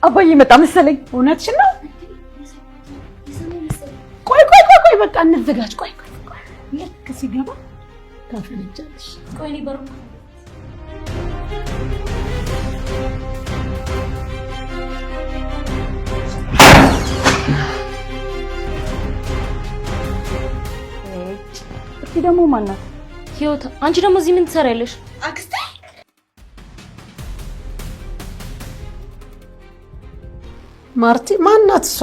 አባዬ መጣ መሰለኝ። እውነትሽን ነው? ቆይ በቃ እንዘጋጅ። ቆይ ልክ ሲገባ ታፈነጃለሽ። ቆይ እኔ በሩ እስኪ ደግሞ ማናት? ህይወት፣ አንቺ ደግሞ እዚህ ምን ትሰሪያለሽ? አክስቴ ማርቲ ማናት እሷ?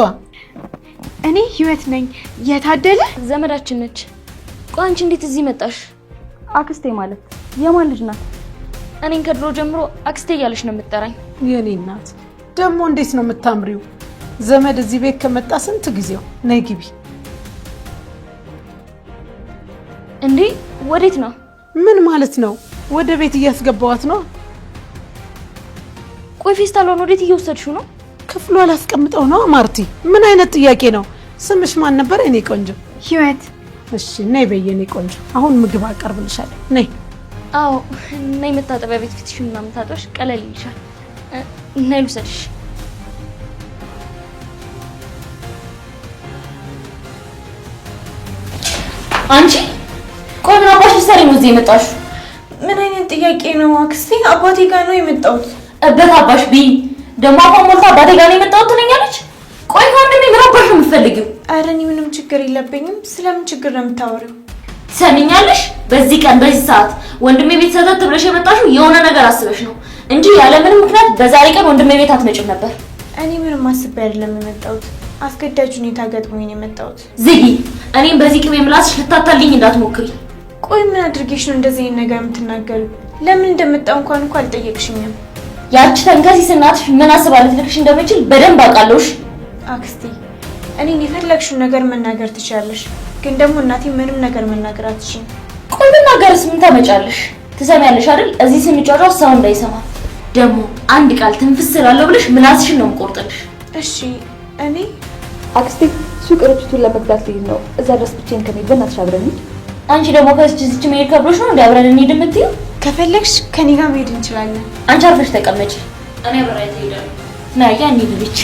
እኔ ህይወት ነኝ። የታደለ ዘመዳችን ነች። ቆይ አንቺ እንዴት እዚህ መጣሽ? አክስቴ ማለት የማን ልጅ ናት? እኔን ከድሮ ጀምሮ አክስቴ እያለሽ ነው የምትጠራኝ። የኔ እናት ደግሞ እንዴት ነው የምታምሪው? ዘመድ እዚህ ቤት ከመጣ ስንት ጊዜው። ነይ ግቢ። እንዴ ወዴት ነው? ምን ማለት ነው? ወደ ቤት እያስገባዋት ነው። ቆይ ፌስታሏን ወዴት እየወሰድሽው ነው? ክፍሉ አላስቀምጠው ነው። ማርቲ ምን አይነት ጥያቄ ነው? ስምሽ ማን ነበር? እኔ ቆንጆ ህይወት። እሺ ነይ በየኔ ቆንጆ፣ አሁን ምግብ አቀርብልሻለሁ። ነይ። አዎ ነይ፣ መታጠቢያ ቤት ፊትሽን ምናምን ታጥበሽ ቀለል ይልሻል። ነይ ልውሰድሽ። አንቺ ቆይ ምን አባሽ ሰሪ ነው እዚህ የመጣሽው? ምን አይነት ጥያቄ ነው አክስቴ? አባቴ ጋር ነው የመጣሁት። እበት አባሽ ቢ ደግሞ አሁን ሞልታ አባቴ ጋር ነው የመጣሁት ትለኛለች። ቆይ ወንድሜ ምን አባሽ ነው የምትፈልጊው? ኧረ እኔ ምንም ችግር የለብኝም። ስለምን ችግር ነው የምታወሪው? ሰሚኛለሽ? በዚህ ቀን በዚህ ሰዓት ወንድሜ ቤት ሰተት ብለሽ የመጣሽው የሆነ ነገር አስበሽ ነው እንጂ ያለ ምንም ምክንያት በዛሬ ቀን ወንድሜ ቤት አትመጭም ነበር። እኔ ምንም አስቤ አይደለም የመጣሁት። አስገዳጅ ሁኔታ ገጥሞኝ ነው የመጣሁት። ዝጊ። እኔም በዚህ ቅቤ ምላስሽ ልታታልኝ እንዳትሞክሪ። ቆይ ምን አድርጌሽ ነው እንደዚህ አይነት ነገር የምትናገሪው? ለምን እንደመጣው እንኳን አልጠየቅሽኝም። ያቺ ተንከሲስ እናትሽ ምን አስባ ልትልክሽ እንደምችል በደንብ አውቃለሁሽ። አክስቴ እኔን የፈለግሽውን ነገር መናገር ትችያለሽ፣ ግን ደግሞ እናቴ ምንም ነገር መናገር አትችይም። ቆይ ብናገርስ ምን ታመጫለሽ? ትሰሚያለሽ አይደል? እዚህ ስንጫጫው ሰው እንዳይሰማ። ደግሞ አንድ ቃል ትንፍስ ስላለው ብለሽ ምላስሽን ነው የምቆርጥልሽ። እሺ እኔ አክስቴ ሱቅ ርችቱን ለመግዛት ልሄድ ነው። እዛ ድረስ ብቻዬን ከመሄድ በእናትሽ አብረን እንሂድ። አንቺ ደግሞ ከዚች መሄድ ከብሎሽ ነው እንዴ አብረን እንሂድ የምትይው? ከፈለግሽ ከኔ ጋር መሄድ እንችላለን። አንቺ አርፈሽ ተቀመጪ። እኔ አብሬያት እሄዳለሁ። ና ያ እንሂድ ልጅ